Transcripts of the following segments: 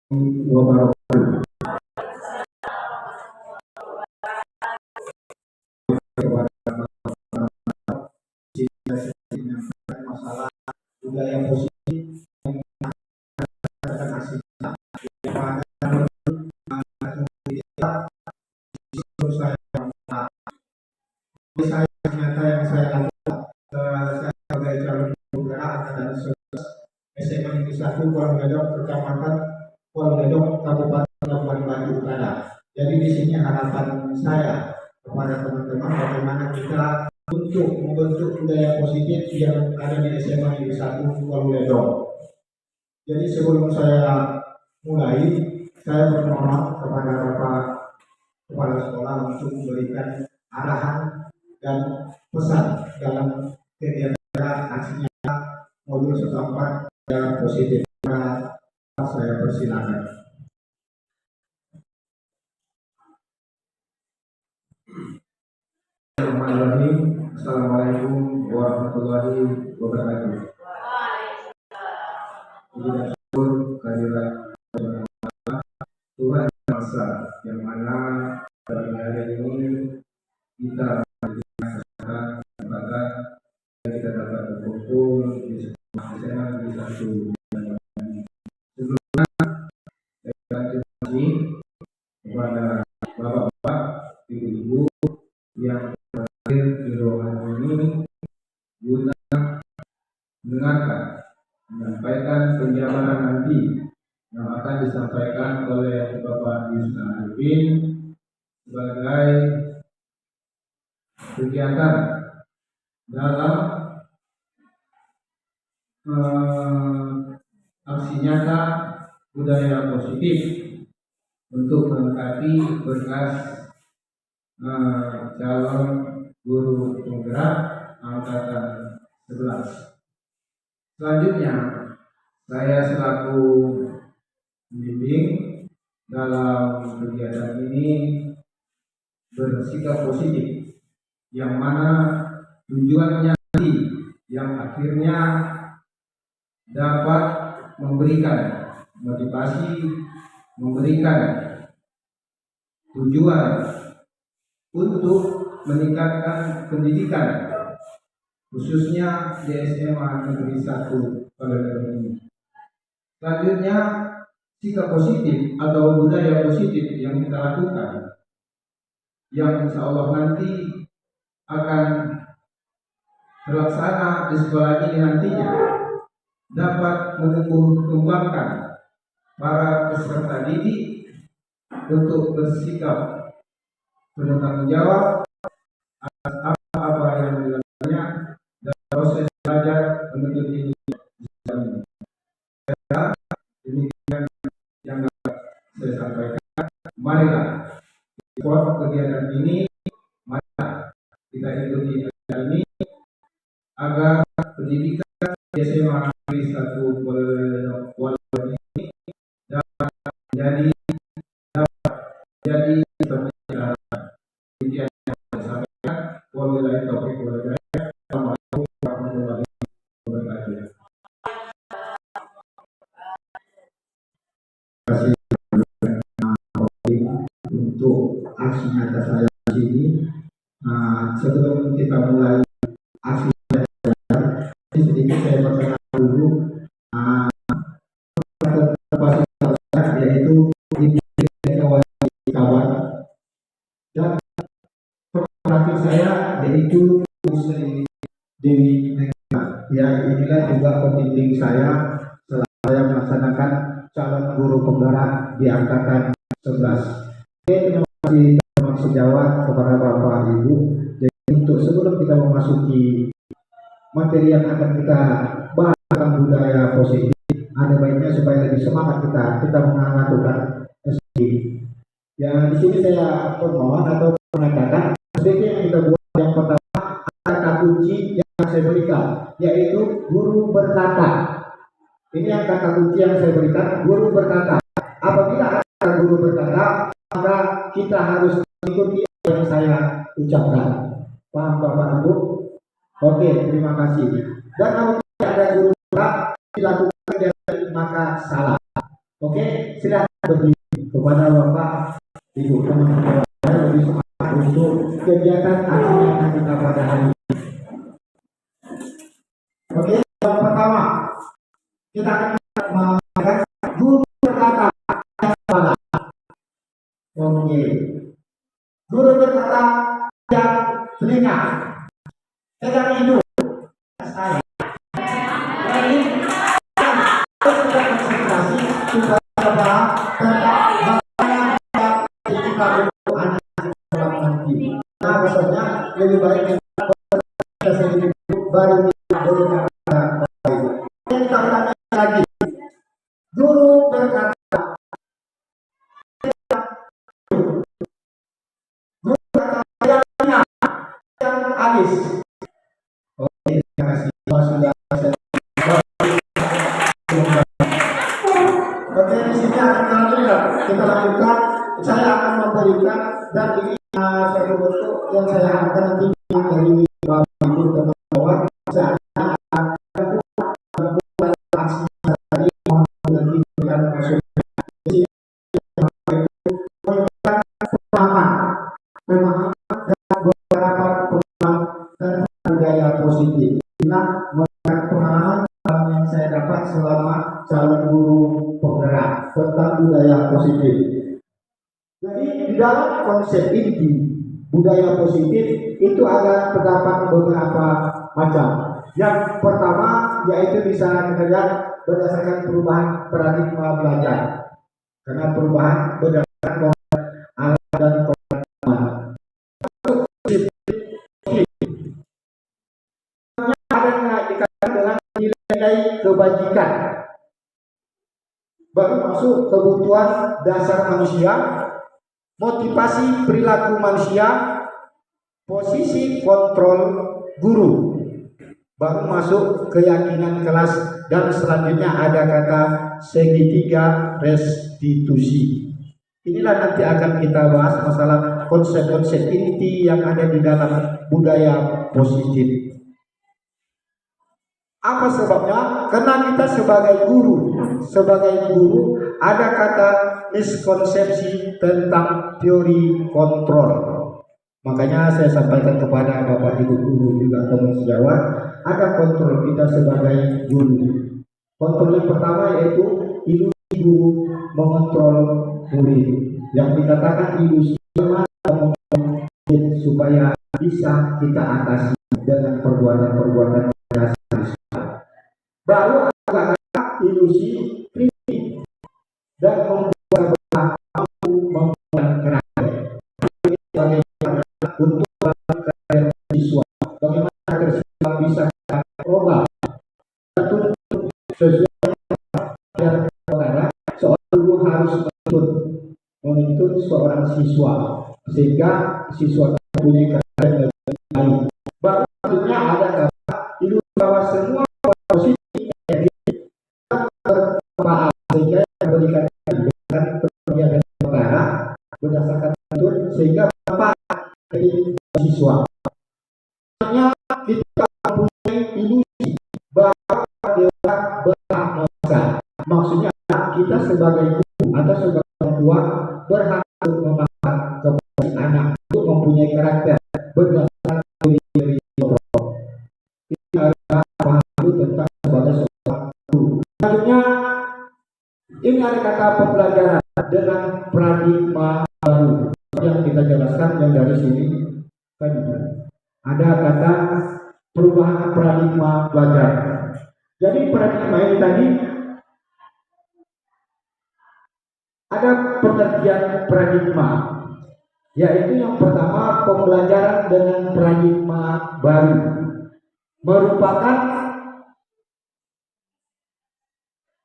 wabarakatuh. Masalah budaya positif yang asing saya ternyata yang saya lakukan saya sebagai calon penggerak dan SMA Negeri 1 Kuala Kecamatan Kuala Kabupaten Labuan Batu Utara. Jadi di sini harapan saya kepada teman-teman bagaimana kita untuk membentuk budaya positif yang ada di SMA Negeri 1 Kuala. Jadi sebelum saya mulai, saya bermohon kepada Bapak Kepala Sekolah untuk memberikan arahan dan pesan dalam kegiatan aksinya modul setempat yang positif. Saya persilakan. Assalamualaikum warahmatullahi wabarakatuh. Puji dan syukur kehadirat Tuhan Yang Esa, yang mana pada hari ini kita kesempatan yang kita dapat berkumpul di sebuah SMA di satu. Sebelumnya saya terima kasih kepada bapak-bapak, ibu-ibu yang hadir di ruangan ini guna mendengarkan, menyampaikan penjabaran nanti yang akan disampaikan oleh Bapak Yusna Arifin sebagai kegiatan dalam aksi nyata budaya positif untuk melengkapi berkas calon guru penggerak angkatan 11. Selanjutnya, saya selaku pembimbing dalam kegiatan ini bersikap positif, yang mana tujuannya nanti yang akhirnya dapat memberikan motivasi, memberikan tujuan untuk meningkatkan pendidikan khususnya di SMA Negeri 1 pada tahun ini. Selanjutnya, sikap positif atau budaya positif yang kita lakukan, yang insya Allah nanti akan terlaksana di sekolah ini nantinya dapat menumbuh kembangkan para peserta didik untuk bersikap bertanggung jawab atas apa yang dilakukannya dalam proses belajar menuntut ilmu. Demikian yang dapat saya sampaikan. Marilah ikut kegiatan ini, marilah kita ikuti kegiatan ini agar pendidikan SMA Negeri 1 Kuala ini dapat menjadi seperti yang saya sampaikan. Wabillahi taufiq wal hidayah. Assalamualaikum warahmatullahi wabarakatuh. Terima kasih untuk aksi nyata saya di sini. Sebelum kita mulai aksi nyata, sedikit saya perkenalkan dulu kapasitas saya, yaitu kawan, dan terakhir saya yaitu Sri Dewi Negara. Ya, inilah juga pembimbing saya setelah saya melaksanakan calon guru penggerak di angkatan 11. Oke, terima kasih teman sejawat kepada Bapak Ibu. Jadi untuk sebelum kita memasuki materi yang akan kita bahas tentang budaya positif, ada baiknya supaya lebih semangat kita mengaturkan SDG. Ya, di sini saya permohon atau mengatakan SDG yang kita buat yang pertama kata kunci yang saya berikan, yaitu guru berkata. Ini yang kata kunci yang saya berikan, guru berkata. Apabila ada guru berkata, maka kita harus mengikuti yang saya ucapkan. Paham Bapak Ibu? Oke, terima kasih. Dan apabila ada guru berkata dilakukan maka salah. Oke, silakan. begini kepada Bapak Ibu teman-teman saya lebih semangat untuk kegiatan aksi yang kita pada hari ini. Oke, yang pertama kita akan menggunakan guru berkata yang salah. Oke, guru berkata yang telinga, pegang hidung saya. Jadi kita konsentrasi supaya paham tentang bagaimana kita untuk anak sekolah nanti. Nah, maksudnya lebih baik kita sendiri baru kita berikan baik. Kita ulangi lagi. Guru berkata, guru berkata yang habis. Oke, terima kasih. Sudah saya. Oke, di sini akan kita lanjutkan. Saya akan memberikan dan ini satu bentuk yang saya harapkan nanti dari Bapak Ibu teman-teman saya akan melakukan aksi tadi nanti dengan masuk pemahaman dan beberapa pemahaman dan budaya positif. Inilah pengalaman yang saya dapat selama calon guru penggerak tentang budaya positif. Jadi di dalam konsep inti budaya positif itu ada terdapat beberapa macam. Yang pertama yaitu bisa kita lihat berdasarkan perubahan paradigma belajar. Karena perubahan berdasarkan alat dan pengalaman. Ada yang dikatakan dengan nilai kebajikan. Baru masuk kebutuhan dasar manusia, motivasi perilaku manusia, posisi kontrol guru, baru masuk keyakinan kelas, dan selanjutnya ada kata segitiga restitusi. Inilah nanti akan kita bahas masalah konsep-konsep inti yang ada di dalam budaya positif. Apa sebabnya? Karena kita sebagai guru ada kata miskonsepsi tentang teori kontrol. Makanya saya sampaikan kepada Bapak Ibu guru juga teman sejawat, ada kontrol kita sebagai guru. Kontrol yang pertama yaitu ilusi guru mengontrol murid. Yang dikatakan ilusi supaya bisa kita atasi dengan perbuatan-perbuatan dasar. Baru ada ilusi kritik dan membuat mampu membuat karakter. Bagaimana untuk karakter siswa, bagaimana karakter siswa bisa berubah sesuai dengan negara. Seorang guru harus menuntut seorang siswa sehingga siswa mempunyai karakter yang baik. Baru selanjutnya ada kata ilusi bahwa semua positif sehingga memberikan dengan perbiayaan negara berdasarkan atur sehingga dapat dari siswa. Hanya kita mempunyai ilusi bahwa dia berhak memaksa. Maksudnya kita sebagai guru atau sebagai orang tua berhak untuk memaksa kepada anak untuk mempunyai karakter berdasarkan teori kontrol. Ini adalah paham tentang sebagai seorang guru. Selanjutnya ini ada kata pembelajaran dengan paradigma baru yang kita jelaskan yang dari sini tadi. Ada kata perubahan paradigma belajar. Jadi paradigma ini tadi ada pengertian paradigma, yaitu yang pertama pembelajaran dengan paradigma baru merupakan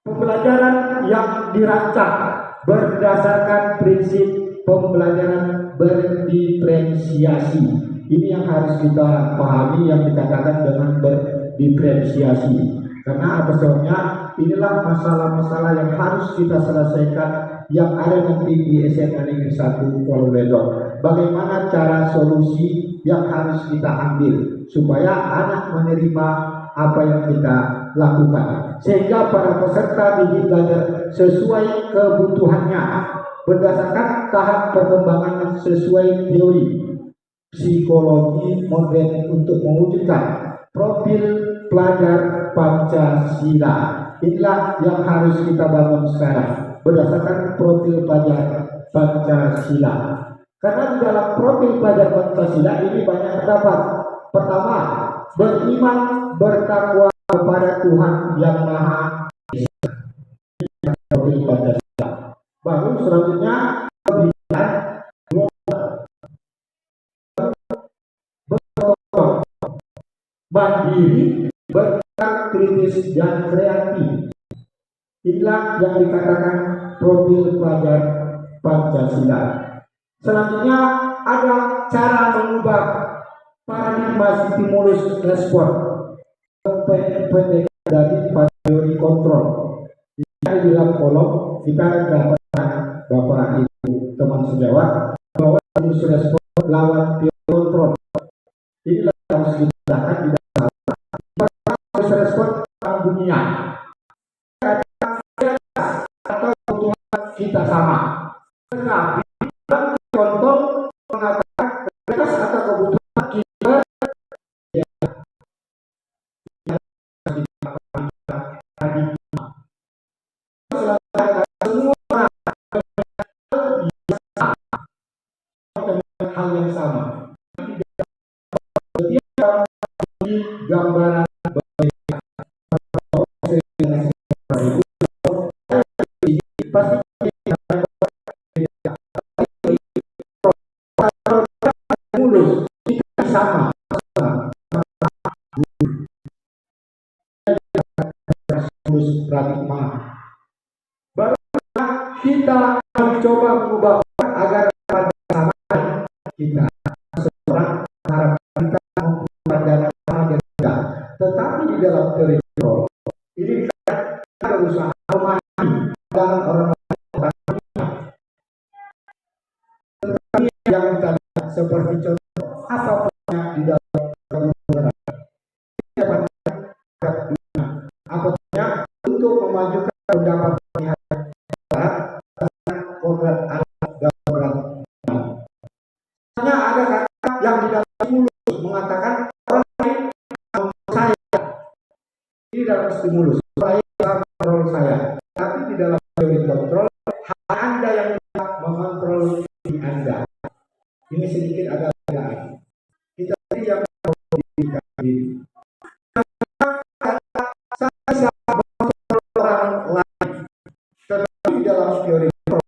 pembelajaran yang dirancang berdasarkan prinsip pembelajaran berdiferensiasi. Ini yang harus kita pahami yang dikatakan dengan berdiferensiasi. Karena apa sebabnya? Inilah masalah-masalah yang harus kita selesaikan yang ada nanti di SMA Negeri 1 Polowedo. Bagaimana cara solusi yang harus kita ambil supaya anak menerima apa yang kita lakukan, sehingga para peserta didik belajar sesuai kebutuhannya berdasarkan tahap perkembangan sesuai teori psikologi modern untuk mewujudkan profil pelajar Pancasila. Inilah yang harus kita bangun sekarang berdasarkan profil pelajar Pancasila. Karena di dalam profil pelajar Pancasila ini banyak terdapat. Pertama, beriman bertakwa kepada Tuhan yang Maha Esa. Profil Pancasila. Baru selanjutnya kebijakan mandiri, berkritis dan kreatif. Inilah yang dikatakan profil pelajar Pancasila. Selanjutnya ada cara mengubah paradigma stimulus respon pendek dari teori kontrol. Di dalam kolom kita dapatkan Bapak Ibu teman sejawat bahwa stimulus respon lawan teori kontrol. Inilah yang harus dijelaskan di dalam stimulus respon dunia atau kebutuhan kita sama. Tetapi contoh mengatakan realitas atau kebutuhan kita semua hal yang sama. Setiap gambaran pasti mulus kita sama paradigma. Baru kita mencoba mengubah agar pada sama kita seorang harap kita memperdalam kita. Tetapi di dalam teori ini kita berusaha memahami dalam orang yang tadi seperti contoh apa di dalam apanya untuk memajukan pendapat program darurat. Hanya ada kata yang di dalam stimulus mengatakan orang lain saya di dalam stimulus saya mengontrol saya, tapi di dalam teori kontrol Anda yang mengontrol diri Anda. Ini sedikit agak berbeda. Kita yang mengontrol diri. Saya mengontrol orang lain, tetapi di dalam teori kontrol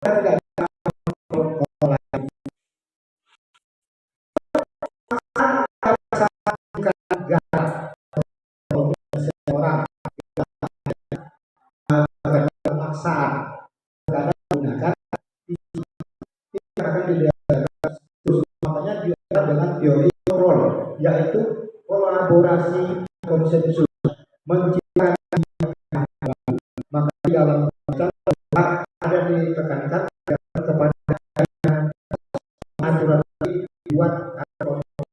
saya tidak bisa mengontrol orang lain. Orang pemaksaan karena menggunakan akan dilihat terus makanya dia dengan teori kontrol, yaitu kolaborasi konsensus menciptakan maka di dalam ada ditekankan kepada aturan dibuat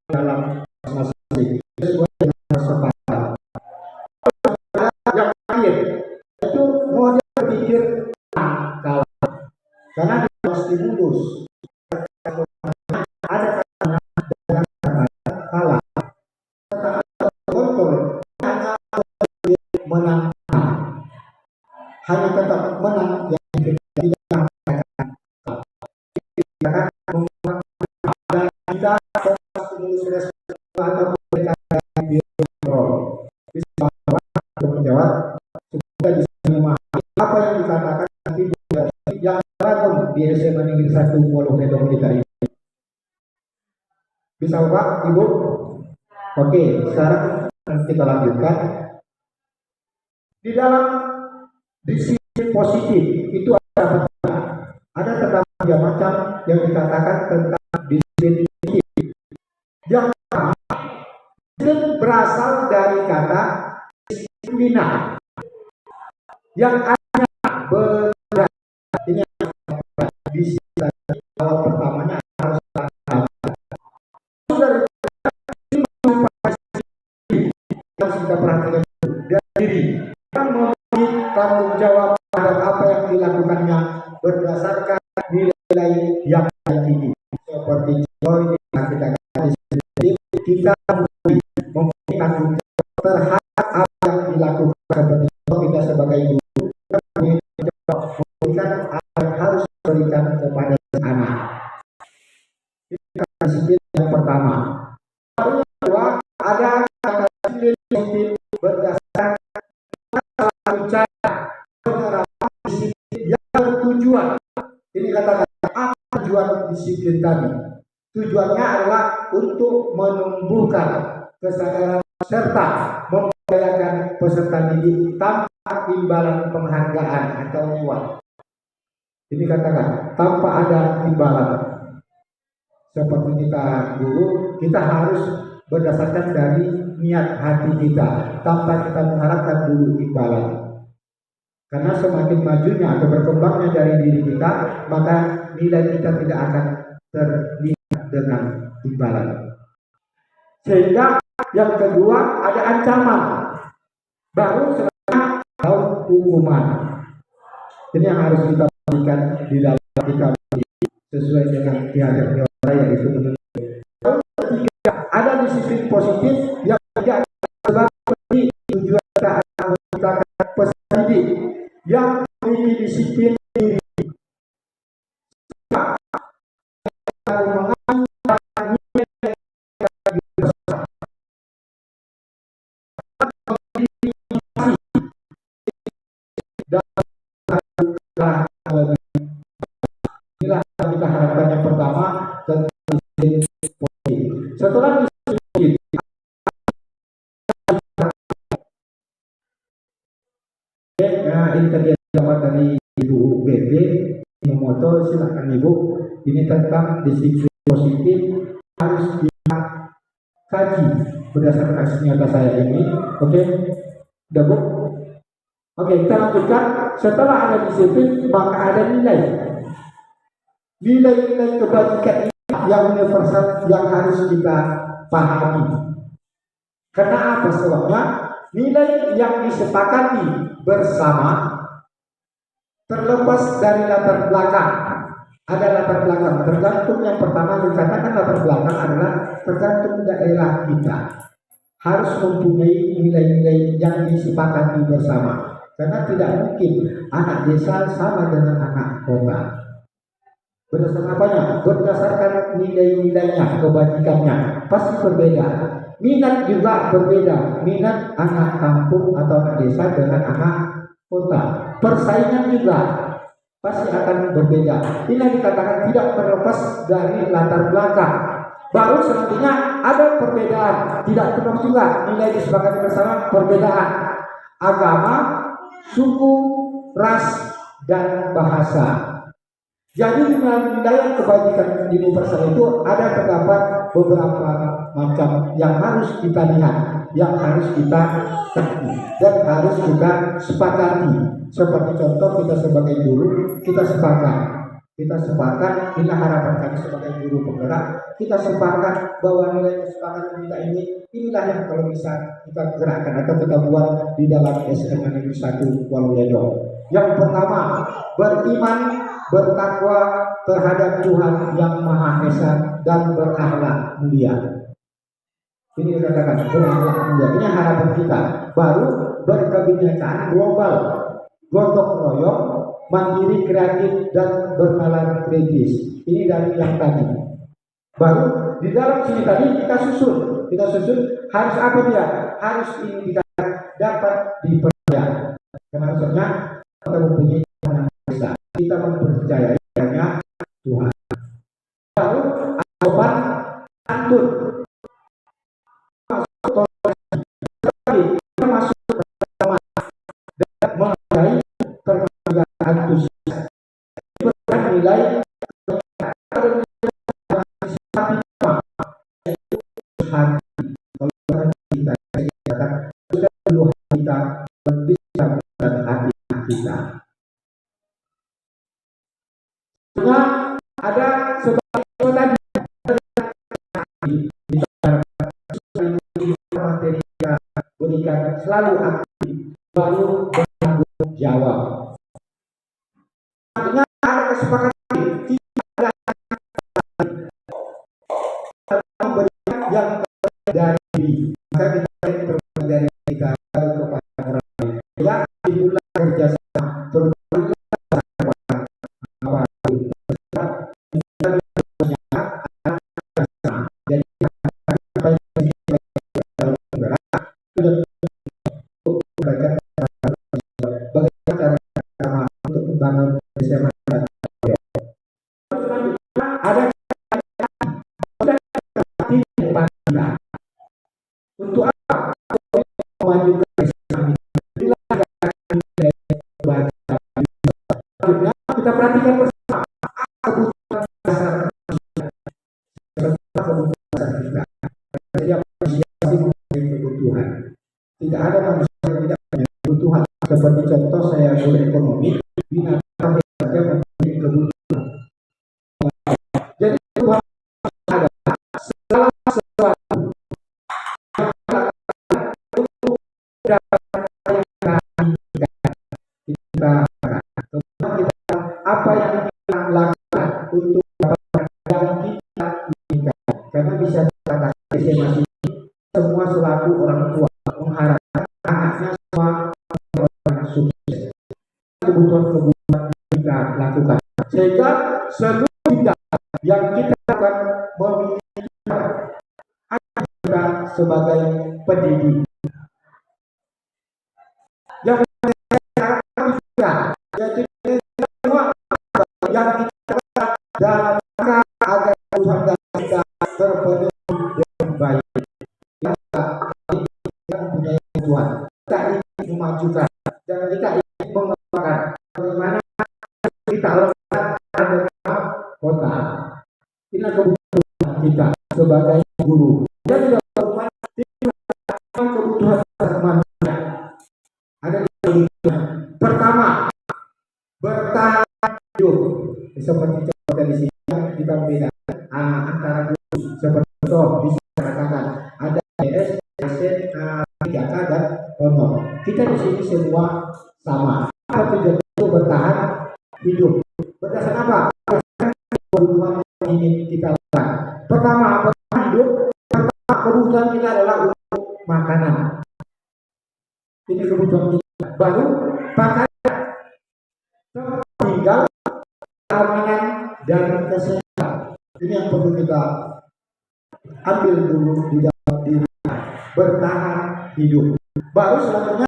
dalam masing-masing sesuai dengan kesepakatan. Yang terakhir itu model berpikir kalah, karena di dalam stimulus ada kata kalah, kontrol menang, hanya tetap menang yang tidak dan kita stimulus respon atau pendekatan kontrol bisa menjawab sudah bisa memahami apa yang dikatakan nanti yang terangkum di SMA Negeri 1 Polo Medok kita ini. Bisa Bapak, Ibu? Oke, sekarang kita lanjutkan. Di dalam disiplin positif itu ada tentang 3 macam yang dikatakan tentang disiplin positif. Yang pertama, disiplin berasal dari kata disiplina yang artinya berat. Ini disiplin awal pertamanya harus dari yang kita perhatikan dari berdasarkan nilai yang tinggi. Seperti contoh kita memberikan terhadap apa yang dilakukan, seperti kita sebagai guru memberikan apa yang harus diberikan kepada anak. Ini disiplin yang pertama. Yang kedua, ada disiplin berdasarkan cara penerapan disiplin yang bertujuan. Ini kata-kata apa tujuan disiplin tadi? Tujuannya adalah untuk menumbuhkan kesadaran serta memberdayakan peserta didik tanpa imbalan penghargaan atau reward. Ini katakan tanpa ada imbalan. Seperti kita guru, kita harus berdasarkan dari niat hati kita tanpa kita mengharapkan dulu imbalan. Karena semakin majunya atau berkembangnya dari diri kita, maka nilai kita tidak akan terlihat dengan imbalan. Sehingga yang kedua ada ancaman, baru selanjutnya hukuman. Ini yang harus kita perhatikan di dalam kita sesuai dengan diajarnya yaitu ketiga, ada disiplin positif yang tidak sebagai tujuan kita peserta didik yang memiliki disiplin diri. Inilah yang kita harapkan yang pertama, dan setelah disiplin ini tadi dapat dari Ibu BB Momoto, silakan Ibu. Ini tentang disiplin positif harus kita kaji berdasarkan kasus nyata saya ini. Oke, udah Bu? Oke, kita lanjutkan. Setelah ada disiplin, maka ada nilai. Nilai-nilai kebajikan ini yang universal yang harus kita pahami. Karena apa sebabnya? Nilai yang disepakati bersama terlepas dari latar belakang. Ada latar belakang, tergantung yang pertama dikatakan latar belakang adalah tergantung daerah kita. Harus mempunyai nilai-nilai yang disepakati bersama. Karena tidak mungkin anak desa sama dengan anak kota. Berdasarkan apanya? Berdasarkan nilai-nilainya, kebajikannya pasti berbeda. Minat juga berbeda. Minat anak kampung atau anak desa dengan anak kota. Persaingan juga pasti akan berbeda. Ini yang dikatakan tidak terlepas dari latar belakang. Baru selanjutnya ada perbedaan. Tidak terlepas juga nilai disepakati bersama perbedaan agama, suku, ras, dan bahasa. Jadi nilai kebajikan universal itu ada terdapat beberapa macam yang harus kita lihat, yang harus kita terima dan harus kita sepakati. Seperti contoh kita sebagai guru, kita sepakat, inilah harapan kami sebagai guru penggerak, kita sepakat bahwa nilai kesepakatan kita inilah yang kalau bisa kita gerakkan atau kita buat di dalam SMA Negeri 1 Waluyo. Yang pertama, beriman, bertakwa terhadap Tuhan yang Maha Esa dan berakhlak mulia. Ini dikatakan berakhlak mulia. Ini harapan kita. Baru berkebinekaan global, gotong royong, mandiri, kreatif, dan bernalar kritis. Ini dari yang tadi. Baru di dalam sini tadi kita susun harus apa dia? Harus ini kita dapat dipercaya. Karena maksudnya kita mempunyai Tuhan besar. Kita mempercayai Tuhan. Lalu sopan santun. Kita masuk bersama dan menghargai perkembangan antusias. Bernilai ada sebagai tadi materi yang berikan selalu aktif baru bertanggung jawab. Artinya ada sepakat tidak ada memberikan yang dari maka kita berbagi dari kita kepada orang lain. Ya, itulah kerjasama terutama apa jadi apa bagaimana cara untuk membangun SMA ada untuk apa memajukan Islam kita perhatikan bersama kebutuhan dasar kita. Setiap manusia pasti mempunyai kebutuhan. Tidak ada manusia yang tidak punya kebutuhan. Seperti contoh saya guru ekonomi, binatang saja mempunyai kebutuhan. Jadi Tuhan adalah segala sesuatu yang untuk kita apa yang kita lakukan untuk yang kita inginkan, karena bisa dikatakan masing-masing semua selaku orang tua mengharapkan anaknya semua orang sukses. Kebutuhan-kebutuhan kita lakukan sehingga seluruh bidang yang kita lakukan memiliki kita sebagai pendidik yang yaitu semua yang kita lakukan dalam rangka agar Tuhan dan kita terpenuhi dengan baik. Kita mempunyai tujuan, kita ingin memajukan dan kita ingin mengembangkan bagaimana kita lakukan ada kota. Inilah kebutuhan kita sebagai guru dan juga kebutuhan manusia. Ada kebutuhan pertama bertahan hidup, seperti contoh di sini kita bedakan antara guru seperti contoh bisa katakan ada PS, ASN, 3K dan honor. Kita di sini semua sama. Apa tujuan itu bertahan hidup? Berdasarkan apa? Berdasarkan kebutuhan yang ingin kita lakukan. Pertama bertahan hidup. Pertama kebutuhan kita adalah untuk makanan. Ini kebutuhan kita. Baru pakaian, tinggal, keamanan dan kesehatan. Ini yang perlu kita ambil dulu di dalam diri. Bertahan hidup. Baru selanjutnya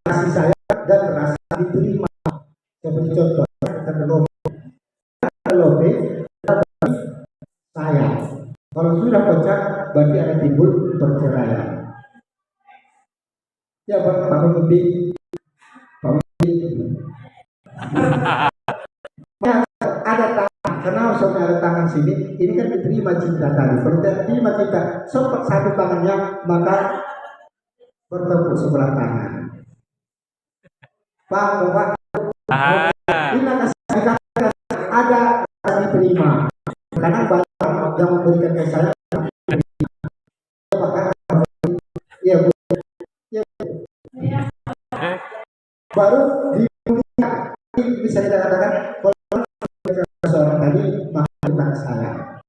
kasih sayang dan rasa diterima. Seperti contoh kata lobe sayang. Kalau sudah pecah berarti ada timbul perceraian. Ya Pak Pemimpin, ada tangan, karena soalnya ada tangan sini, ini kan diterima cinta tadi. Kalau tidak terima cinta, sempat satu tangannya, maka bertepuk sebelah tangan. Pak, Bapak, ini ada diterima, karena banyak yang memberikan ke saya. Ya, Bu. Ya. Baru di bisa kita katakan kalau seorang tadi mengatakan saya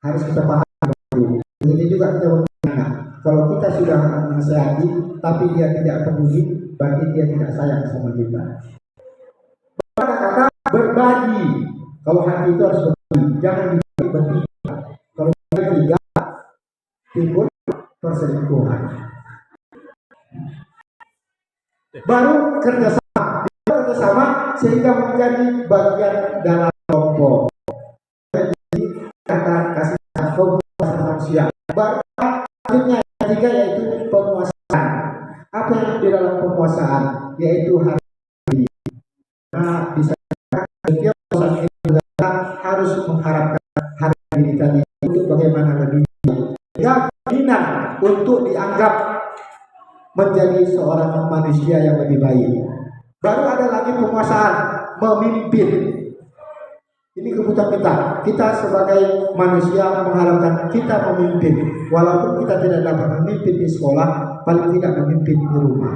harus kita paham dulu. Ini juga kita bertanya, kalau kita sudah menasihati tapi dia tidak peduli, berarti dia tidak sayang sama kita. Kata berbagi, kalau hati itu harus berbagi, jangan dibagi. Kalau tidak timbul perselingkuhan. Baru kerjasama sehingga menjadi bagian dalam kelompok. Jadi kata kasih sayang manusia. Baru akhirnya ketiga yaitu penguasaan. Apa yang di dalam penguasaan yaitu harga. Nah, bisa setiap orang kita harus mengharapkan harga diri tadi untuk bagaimana lebih baik. Ya, minat untuk dianggap menjadi seorang manusia yang lebih baik. Baru ada lagi penguasaan, memimpin. Ini kebutuhan kita. Kita sebagai manusia mengharapkan kita memimpin. Walaupun kita tidak dapat memimpin di sekolah, paling tidak memimpin di rumah.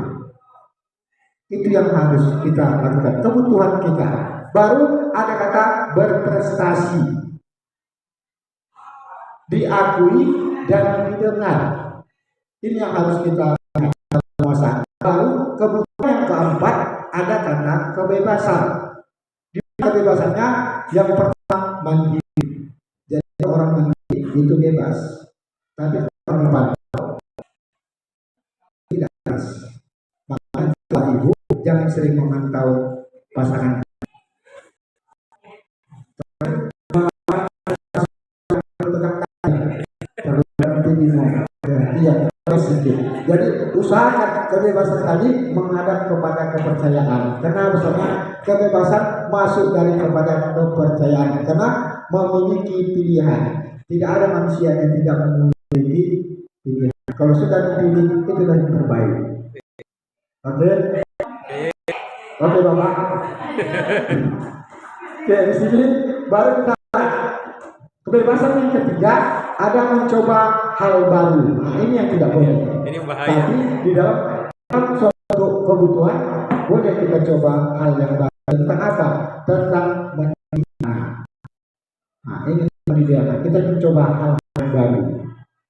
Itu yang harus kita lakukan. Kebutuhan kita. Baru ada kata berprestasi, diakui dan didengar. Ini yang harus kita lihat. Lalu kebutuhan yang keempat ada kata kebebasan. Di kebebasannya yang pertama mandiri. Jadi orang mandiri itu bebas, tapi orang tidak bebas. Makanya ibu jangan sering memantau pasangan. Iya, jadi usahakan kebebasan tadi menghadap kepada kepercayaan. Karena misalnya kebebasan masuk dari kepada kepercayaan, karena memiliki pilihan. Tidak ada manusia yang tidak memiliki pilihan. Kalau sudah dipilih, itu yang terbaik. Oke, oke Bapak. Oke, di sini baru kita kebebasan yang ketiga ada mencoba hal baru. Nah, ini yang tidak boleh. Ini bahaya. Tapi di dalam suatu kebutuhan boleh kita coba hal yang baru. Tentang apa? Tentang menikah. Nah, ini yang kita mencoba hal yang baru.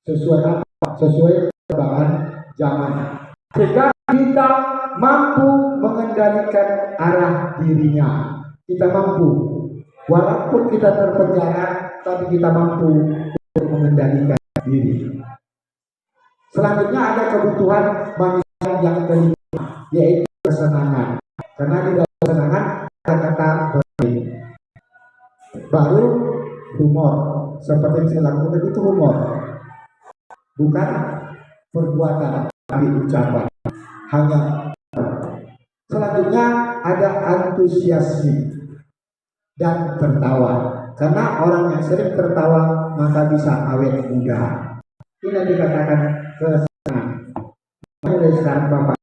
Sesuai apa? Sesuai perkembangan zaman. Sehingga kita mampu mengendalikan arah dirinya. Kita mampu, walaupun kita terpenjara, tapi kita mampu untuk mengendalikan diri. Selanjutnya ada kebutuhan manusia yang kelima, yaitu kesenangan. Karena di dalam kesenangan ada kata baik. Baru humor, seperti yang saya lakukan itu humor, bukan perbuatan tapi ucapan. Hanya selanjutnya ada antusiasme dan tertawa. Karena orang yang sering tertawa maka bisa awet muda. Ini yang dikatakan kesenangan. Mulai sekarang Bapak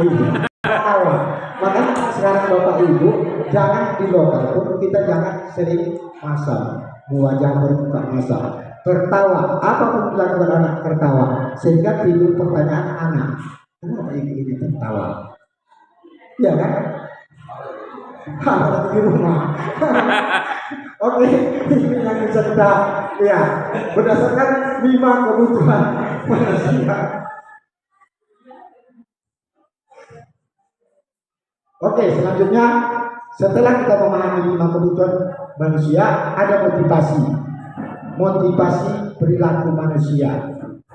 Ibu tertawa. Makanya sekarang Bapak Ibu jangan di lokal pun kita jangan sering masak, wajah berbuka masak. Tertawa, apapun dilakukan anak tertawa, sehingga timbul pertanyaan anak, kenapa ibu ini tertawa? Iya kan? Di rumah. Oke, ini yang bisa kita lihat berdasarkan 5 kebutuhan manusia. Oke, selanjutnya setelah kita memahami 5 kebutuhan manusia, ada motivasi perilaku manusia.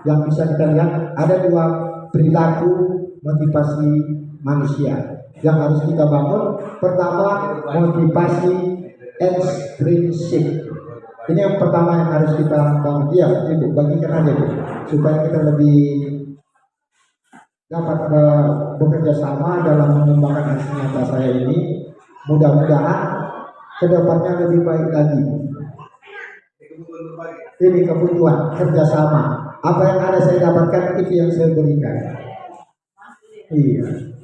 Yang bisa kita lihat ada 2 perilaku motivasi manusia yang harus kita bangun. Pertama, motivasi ekstrinsik. Ini yang pertama yang harus kita bangun. Iya, Ibu, bagikan aja Bu, supaya kita lebih dapat bekerja sama dalam mengembangkan hasil nyata saya ini. Mudah-mudahan kedepannya lebih baik lagi. Ini kebutuhan kerjasama. Apa yang ada saya dapatkan, itu yang saya berikan. Iya.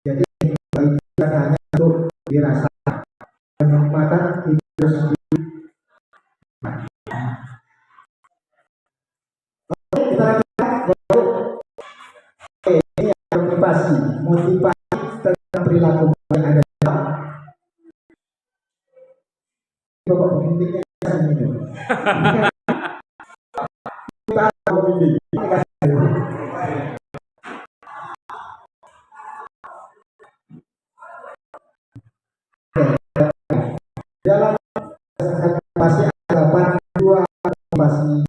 Jadi bukan hanya untuk dirasakan, kenikmatan itu harus kita lanjutkan. Ini yang motivasi tentang perilaku yang ada. Bapak pemimpinnya ini. Kita pemimpin. Dalam pasti ada 2 motivasi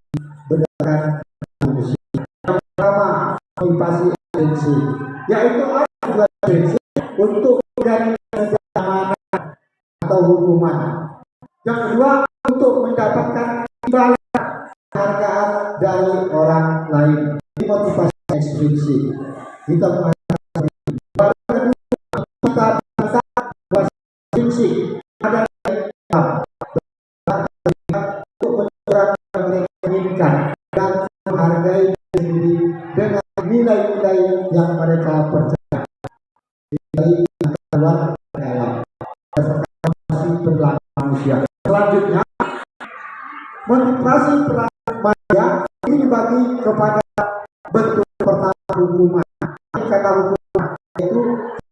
berdasarkan manusia. Yang pertama, motivasi ekstrinsik, yaitu apa ekstrinsik untuk dari keamanan atau hukuman. Yang kedua, untuk mendapatkan imbalan hargaan dari orang lain. Ini motivasi ekstrinsik. Kita mengatakan kita ekstrinsik ada untuk menyerang yang mereka inginkan dan menghargai diri dengan nilai-nilai yang mereka percaya. Nilai yang keluar dalam motivasi perilaku manusia. Selanjutnya, motivasi perilaku manusia ini dibagi kepada bentuk pertama hukuman. Kata hukum itu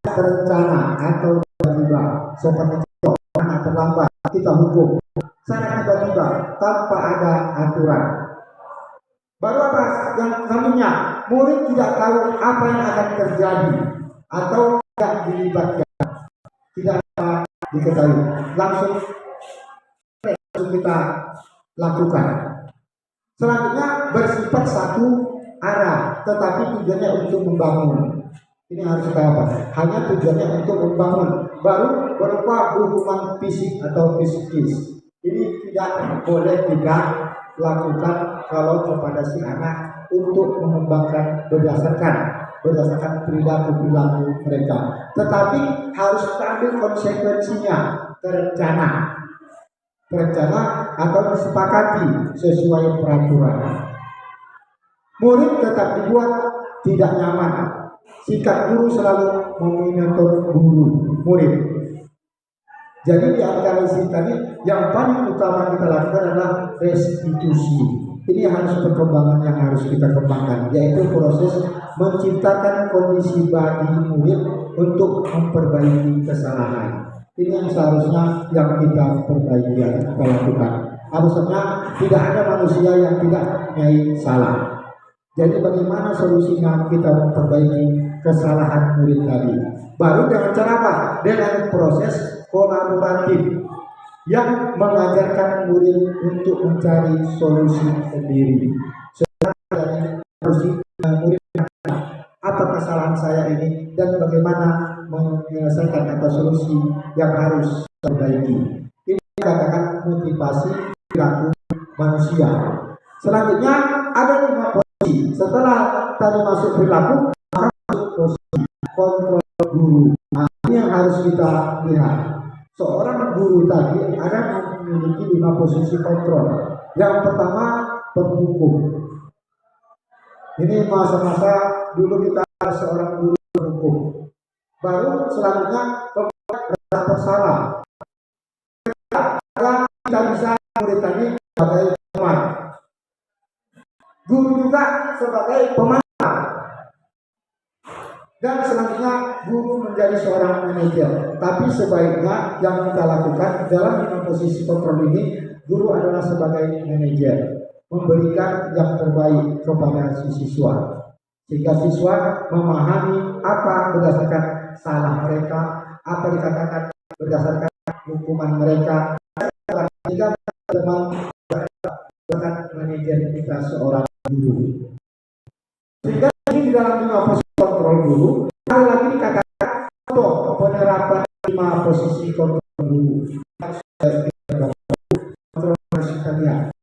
terencana atau tiba-tiba, seperti orang terlambat kita hukum secara tiba-tiba tanpa ada aturan. Baru apa yang kaminya murid tidak tahu apa yang akan terjadi atau tidak dilibatkan, tidak diketahui, langsung kita lakukan. Selanjutnya bersifat satu arah, tetapi tujuannya untuk membangun. Ini harus kita apa? Hanya tujuannya untuk membangun, baru berupa hubungan fisik atau psikis. Ini tidak boleh tidak lakukan kalau kepada si anak untuk mengembangkan berdasarkan perilaku mereka. Tetapi harus kita ambil konsekuensinya, terencana atau disepakati sesuai peraturan. Murid tetap dibuat tidak nyaman. Sikap guru selalu memonitor murid. Jadi di antara isi tadi yang paling utama kita lakukan adalah restitusi. Ini harus perkembangan yang harus kita kembangkan, yaitu proses menciptakan kondisi bagi murid untuk memperbaiki kesalahan. Ini yang seharusnya yang kita perbaiki, yang kita lakukan. Harusnya tidak ada manusia yang tidak mempunyai salah. Jadi bagaimana solusinya kita memperbaiki kesalahan murid tadi? Baru dengan cara apa? Dengan proses kolaboratif yang mengajarkan murid untuk mencari solusi sendiri. Setelah solusi murid, apa kesalahan saya ini dan bagaimana menyelesaikan atau solusi yang harus perbaiki. Ini dikatakan motivasi perilaku manusia. Selanjutnya ada 5 posisi. Setelah tadi masuk perilaku, maka masuk posisi kontrol guru. Nah, ini yang harus kita lihat. Seorang guru tadi ada memiliki 5 posisi kontrol. Yang pertama, penghukum. Ini masa-masa dulu kita seorang guru penghukum. Baru selanjutnya merasa bersalah. Kita bisa murid tadi sebagai teman, guru juga sebagai pemantau, dan selanjutnya guru menjadi seorang manajer. Tapi sebaiknya yang kita lakukan dalam 5 posisi kontrol ini, guru adalah sebagai manajer, memberikan yang terbaik kepada si siswa, sehingga siswa memahami apa berdasarkan salah mereka, apa dikatakan berdasarkan hukuman mereka, sehingga teman dengan manajer kita seorang guru. Sehingga ini di dalam 5 posisi kontrol guru, ada lagi dikatakan contoh penerapan 5 posisi kontrol guru. Kontrol sekalian.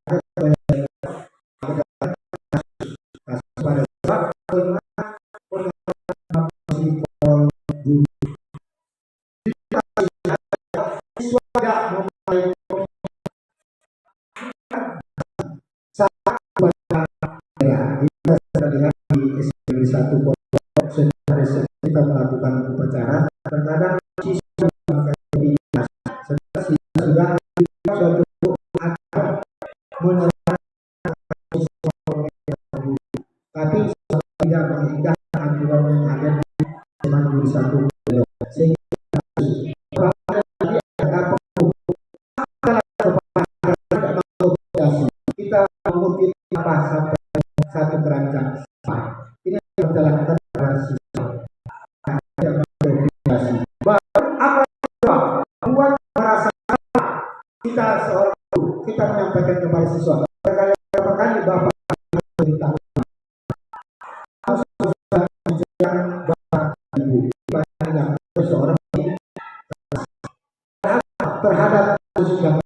Kita melakukan upacara, terkadang siswa sudah suatu tapi tidak mengikat aturan yang ada di teman guru satu, sehingga kita mengutip apa sampai satu keranjang. Ini yang kita lakukan pada siswa. Buat merasa kita seorang guru, kita menyampaikan kepada siswa berkali-kali Bapak beritahu harus Bapak Ibu seorang terhadap kasus yang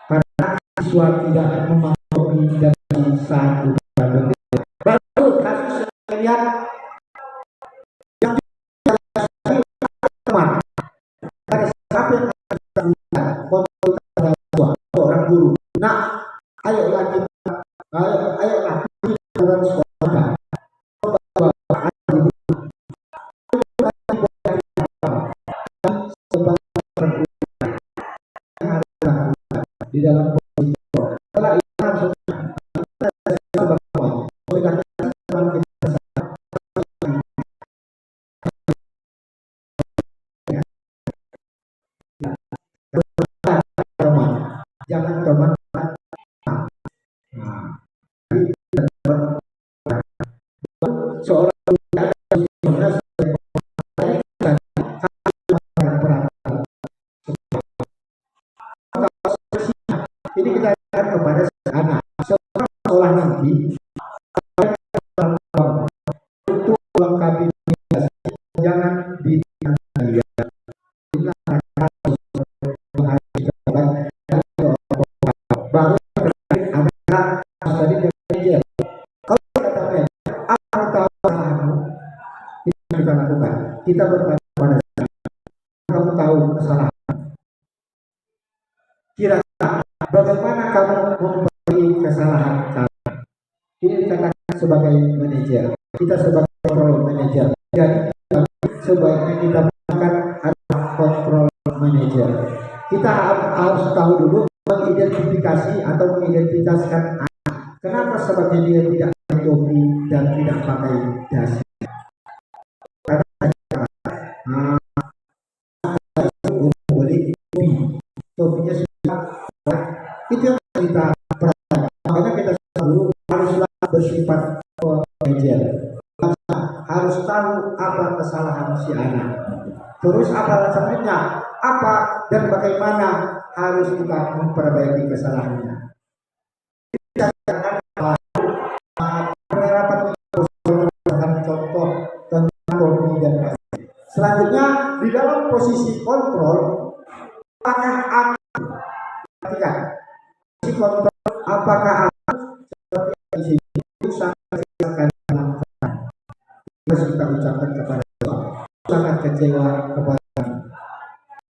karena siswa tidak memahami dari satu baru kasus yang teman ada siapa yang seorang guru. Nah, ayolah kita dalam sekolah di dalam setelah itu harus seorang budak sebagai ini kita akan kepada anak sekolah nanti untuk melengkapi jangan ditinggalkan baru ada tadi manajer. Kalau kata manajer, apa tahu kesalahanmu? Kita lakukan. Kita bertanya kepada kamu tahu kesalahan. Kira-kira bagaimana kamu memperbaiki kesalahan kamu? Ini dikatakan sebagai manajer. Kita sebagai control manager. Jadi sebaiknya kita melakukan adalah control manager. Kita harus tahu dulu mengidentifikasi atau mengidentifikasikan anak. Kenapa sebabnya dia tidak pakai topi dan tidak pakai dasi? Karena boleh topinya sudah itu yang kita perhatikan. Makanya kita dulu haruslah bersifat manajer. Harus tahu apa kesalahan si anak. Terus apa selanjutnya? Apa dan bagaimana harus kita memperbaiki kesalahannya. Penerapan contoh tentang topi dan dasi. Selanjutnya di dalam posisi kontrol, apakah anak perhatikan posisi kontrol apakah anak seperti di sini itu sangat akan harus kita ucapkan kepada Tuhan, sangat kecewa kepada kami.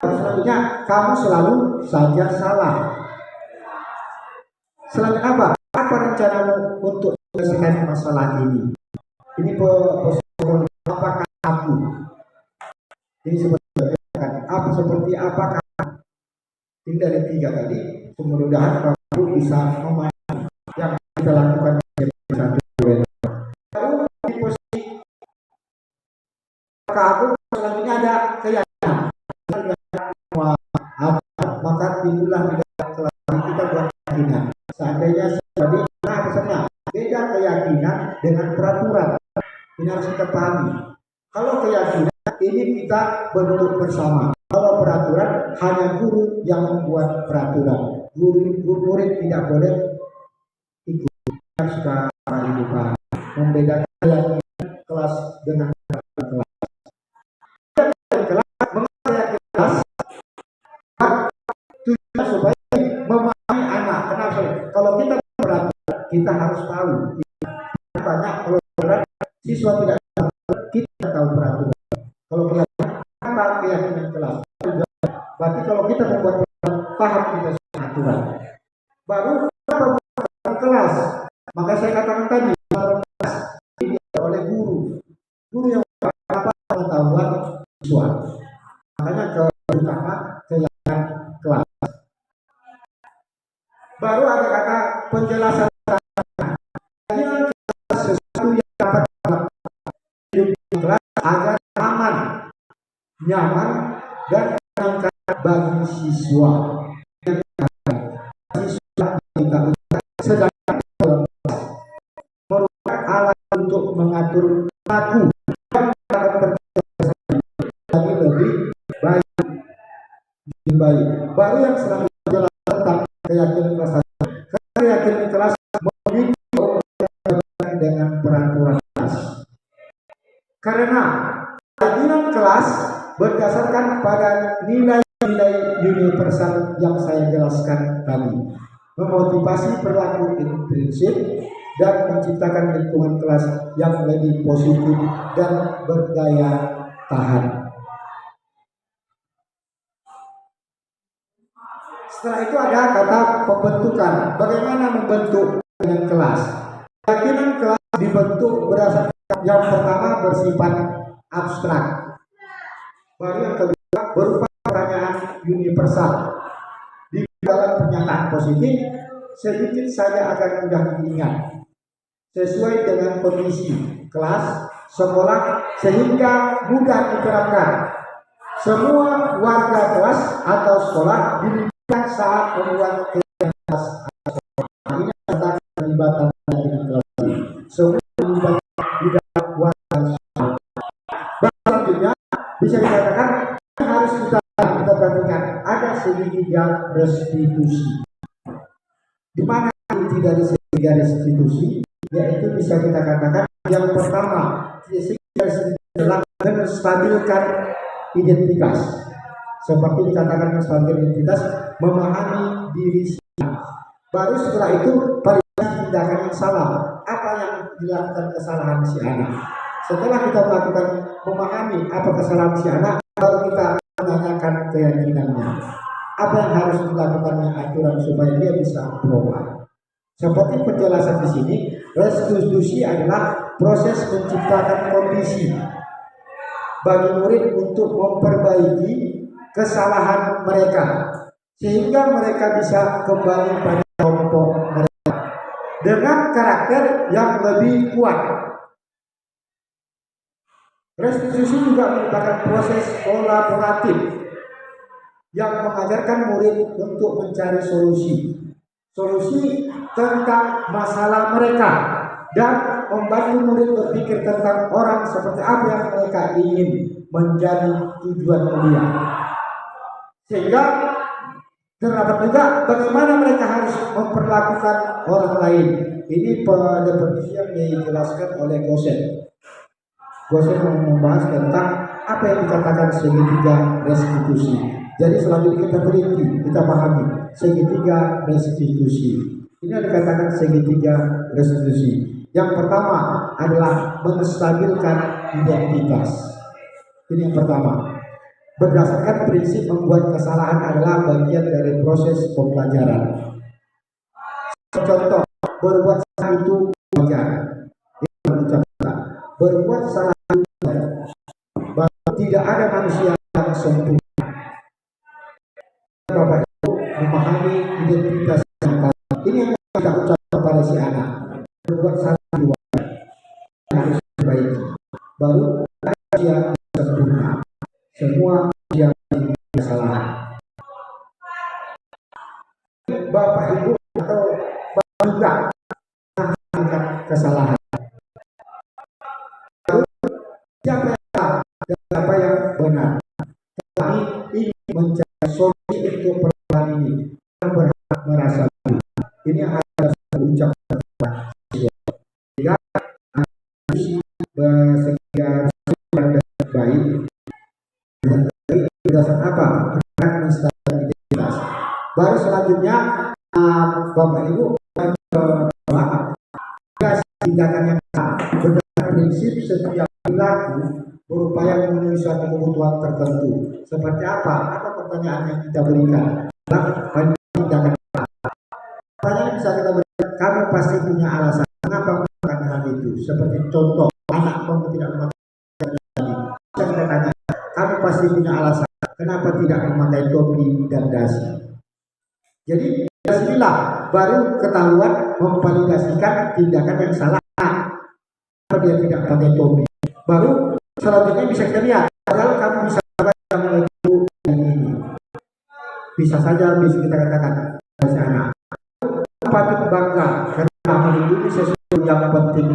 Selanjutnya kamu selalu saja salah. Selanjutnya apa? Apa rencanamu untuk menyelesaikan masalah ini? Ini posisi apakah aku? Ini seperti apakah? Ini dari 3 tadi. Mudah-mudahan kamu bisa memahami yang kita lakukan satu. Lalu di posisi aku selanjutnya ada keyakinan. Maka timbullah di dalam kelas kita buat keyakinan. Seandainya tadi pesannya beda keyakinan dengan peraturan. Ini harus kita pahami. Kalau keyakinan ini kita bentuk bersama. Kalau peraturan hanya guru yang membuat peraturan. Murid tidak boleh ikut. Suka dibuka membedakan kelas dengan kelas. Tujuan supaya memahami anak. Kenapa? Kalau kita peraturan, kita harus tahu. Banyak kalau peraturan siswa tidak tahu, kita tahu peraturan. Kalau peraturan apa keyakinan kelas? Berarti kalau kita membuat peraturan, paham kita aturan. Baru kelas. Maka saya katakan tadi, kelas ini oleh guru yang apa pengetahuan siswa. Makanya terutama keyakinan kelas. Baru ada kata penjelasan sesuatu yang dapat hidup kelas agar aman, nyaman dan menyenangkan bagi siswa. Siswa kita sedangkan merupakan alat untuk mengatur laku yang akan terjadi lebih baik. Baru yang selanjutnya tentang keyakinan kelas. Keyakinan kelas mengikuti dengan peraturan kelas. Karena keyakinan kelas berdasarkan pada nilai-nilai universal yang saya jelaskan tadi, memotivasi perilaku prinsip dan menciptakan lingkungan kelas yang lebih positif dan berdaya tahan. Setelah itu ada kata pembentukan. Bagaimana membentuk keyakinan kelas? Keyakinan kelas dibentuk berdasarkan yang pertama bersifat abstrak. Baru yang kedua berupa pertanyaan universal. Di dalam pernyataan positif sedikit saja akan mudah diingat. Sesuai dengan kondisi kelas, sekolah sehingga mudah diterapkan. Semua warga kelas atau sekolah dilibatkan saat membuat keyakinan kelas. Ini tentang keterlibatan keyakinan kelas. Semua dilibatkan di dalam restitusi. Di mana inti dari segitiga restitusi? Yaitu bisa kita katakan yang pertama, segitiga restitusi adalah menstabilkan identitas. Seperti dikatakan menstabilkan identitas, memahami diri sendiri. Baru setelah itu validasi tindakan yang salah. Apa yang dilakukan kesalahan si anak? Setelah kita melakukan memahami apa kesalahan si anak, baru kita menanyakan keyakinannya. Apa yang harus dilakukannya aturan supaya dia bisa berubah. Seperti penjelasan di sini, restitusi adalah proses menciptakan kondisi bagi murid untuk memperbaiki kesalahan mereka sehingga mereka bisa kembali pada kelompok mereka dengan karakter yang lebih kuat. Restitusi juga merupakan proses kolaboratif yang mengajarkan murid untuk mencari solusi tentang masalah mereka dan membantu murid berpikir tentang orang seperti apa yang mereka ingin menjadi tujuan mulia. Sehingga terdapat juga bagaimana mereka harus memperlakukan orang lain. Ini definisi yang dijelaskan oleh Gosen. Gosen membahas tentang apa yang dikatakan segitiga restitusi. Jadi selanjutnya kita teliti, kita pahami segitiga restitusi. Ini yang dikatakan segitiga restitusi. Yang pertama adalah menstabilkan identitas. Ini yang pertama. Berdasarkan prinsip membuat kesalahan adalah bagian dari proses pembelajaran. Contoh, berbuat salah itu wajar. Berbuat salah itu tidak ada manusia yang sempurna. Bapak Ibu memahami identitas yang tadi. Ini yang kita ucapkan kepada si anak. Berbuat salah itu wajar. Harus diperbaiki. Baru ada yang sempurna. Semua yang kesalahan. Bapak Ibu atau Bapak juga melakukan kesalahan. Lalu siapa yang salah dan siapa yang benar? Kami ingin mencari solusi untuk persoalan ini. Kita berhak merasa dulu. Ini yang harus diucapkan kepada siswa. Jika segitiga yang baik. Berdasarkan apa? Berdasarkan menstabilkan identitas. Baru selanjutnya Bapak Ibu tindakan yang salah. Berdasarkan prinsip setiap perilaku berupaya memenuhi suatu kebutuhan tertentu. Seperti apa? Apa pertanyaan yang kita berikan? Dalam tindakan salah. Pertanyaan bisa kita berikan. Kamu pasti punya alasan. Kenapa melakukan hal itu? Seperti contoh, anak kamu tidak memakai tadi. Bisa kita tanya. Kamu pasti punya alasan. Kenapa tidak memakai topi dan dasi? Jadi disinilah baru ketahuan memvalidasikan tindakan yang salah. Kenapa dia tidak pakai topi? Baru selanjutnya bisa kita lihat. Kalau kamu bisa yang ini, bisa saja bisa kita katakan dari anak. Patut bangga karena melindungi sesuatu yang penting.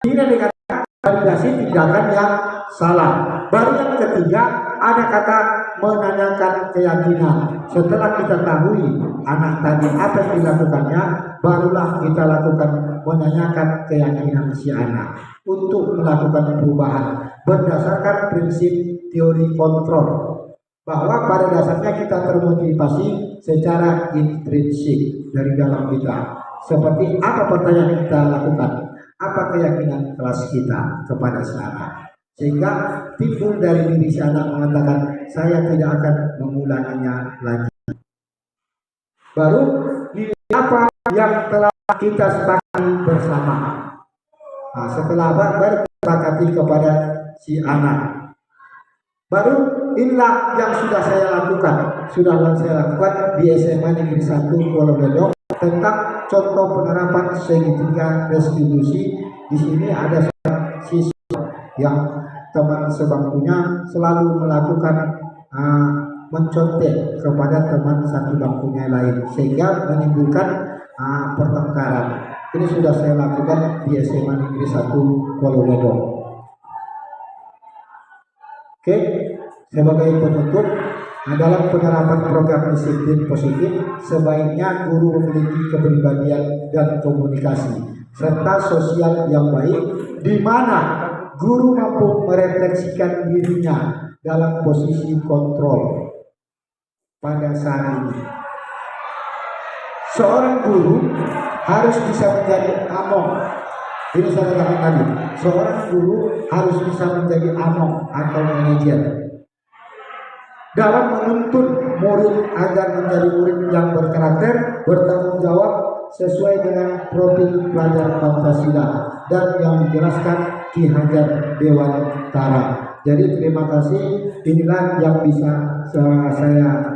Ini dikatakan validasi tindakan yang salah. Baru yang ketiga ada kata menanyakan keyakinan. Setelah kita tahu anak tadi apa yang dilakukannya, barulah kita lakukan menanyakan keyakinan si anak untuk melakukan perubahan berdasarkan prinsip teori kontrol, bahwa pada dasarnya kita termotivasi secara intrinsik dari dalam kita. Seperti apa pertanyaan yang kita lakukan? Apa keyakinan kelas kita kepada si anak? Sehingga timbul dari diri si anak mengatakan, saya tidak akan mengulanginya lagi. Baru nilai apa yang telah kita sepakati bersama. Nah, setelah baru sepakati kepada si anak. Baru inilah yang sudah saya lakukan. Sudah saya lakukan di SMA Negeri 1 Pulau Bedok tentang contoh penerapan segitiga restitusi. Di sini ada siswa yang teman sebangkunya selalu melakukan mencontek kepada teman satu bangkunya lain sehingga menimbulkan pertengkaran. Ini sudah saya lakukan di SMA Negeri 1 Pulau Bedok. Oke, sebagai penutup Nah, dalam penerapan program disiplin positif, sebaiknya guru memiliki kepribadian dan komunikasi serta sosial yang baik, di mana guru mampu merefleksikan dirinya dalam posisi kontrol pada saat ini. Seorang guru harus bisa menjadi among. Ini saya katakan tadi, seorang guru harus bisa menjadi among atau manajer dalam menuntun murid agar menjadi murid yang berkarakter, bertanggung jawab sesuai dengan profil pelajar Pancasila dan yang dijelaskan Ki Hajar Dewantara. Jadi terima kasih, inilah yang bisa saya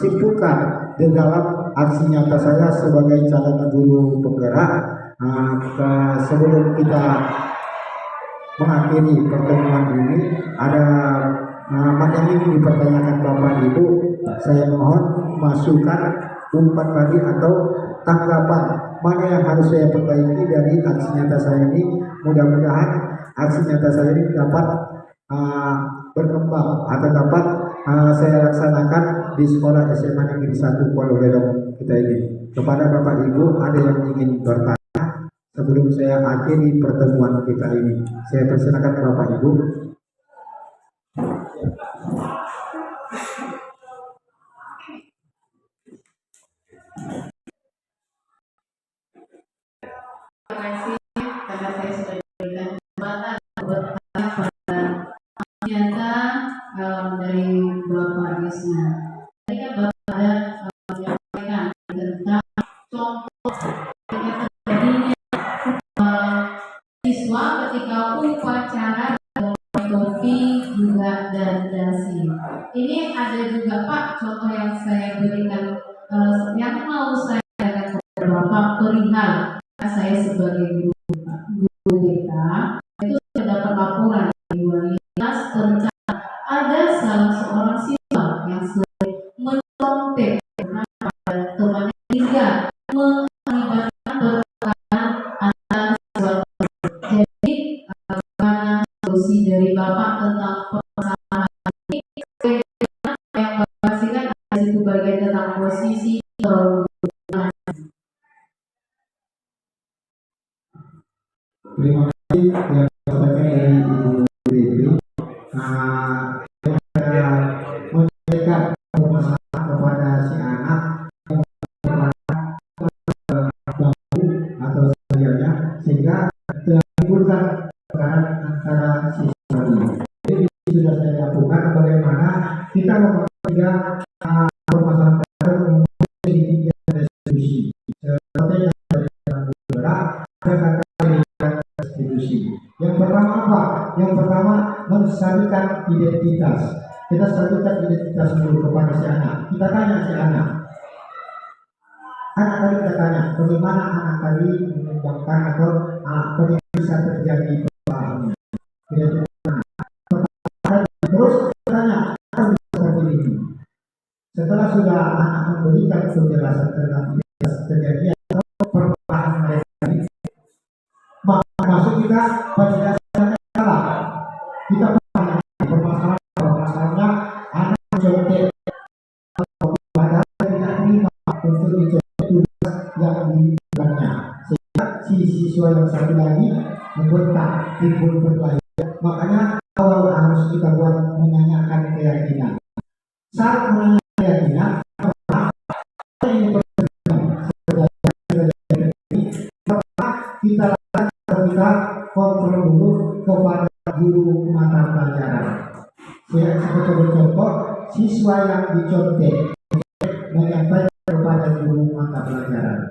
simpulkan di dalam aksi nyata saya sebagai calon guru penggerak. Sebelum kita mengakhiri pertemuan ini, ada materi yang dipertanyakan Bapak Ibu, saya mohon masukan, umpan balik atau tanggapan mana yang harus saya perbaiki dari aksi nyata saya ini. Mudah-mudahan aksi nyata saya ini dapat berkembang atau dapat saya laksanakan di sekolah SMA Negeri 1 Kuala Lumpur kita ini. Kepada Bapak Ibu, ada yang ingin bertanya sebelum saya akhiri pertemuan kita ini? Saya persilakan Bapak Ibu. Terima kasih karena saya sudah diberikan kesempatan bertanya pada nyata dari Bapak Risna. Tadi kan Bapak ada menyampaikan tentang contoh ketika terjadinya siswa ketika upacara topi juga dan dasi. Ini ada juga Pak contoh yang saya berikan yang mau saya katakan kepada Bapak perihal saya sebagai guru BK itu sudah dapat laporan di 2015 tentang ada salah seorang siswa yang sering mencontek pada temannya hingga mengakibatkan pertengkaran antara siswa. Jadi bagaimana solusi dari Bapak tentang permasalahan ini? Yang Bapak pastikan ada itu bagian tentang posisi Terima kasih yang disampaikan dari Ibu Dewi. Saya memberikan permasalahan kepada si anak atau sebagainya sehingga timbulkan peran antara siswa ini. Jadi sudah saya lakukan bagaimana kita membaca permasalahan tersebut menjadi resolusi. Seperti yang dari beberapa ada yang pertama apa? Yang pertama menstabilkan identitas. Kita stabilkan identitas dulu kepada si anak. Kita tanya si anak. Anak tadi kita tanya, bagaimana anak tadi mengembangkan atau bagaimana bisa terjadi persoalannya. Terus tanya, seperti ini. Setelah sudah anak memberikan penjelasan tentang identitas kejadian atau perubahan mereka ini, masuk kita penjelasan salah. Kita permasalahannya anak mencontek padahal tidak terima untuk dicontek tugas yang diberikannya, sehingga si siswa yang satu lagi membentak timbul berkelahi. Makanya awal harus kita buat menanyakan keyakinan. Saat menanyakan keyakinan, kita kontrol dulu kepada guru mata pelajaran. Saya sebagai contoh, siswa yang dicontek menyampaikan kepada guru mata pelajaran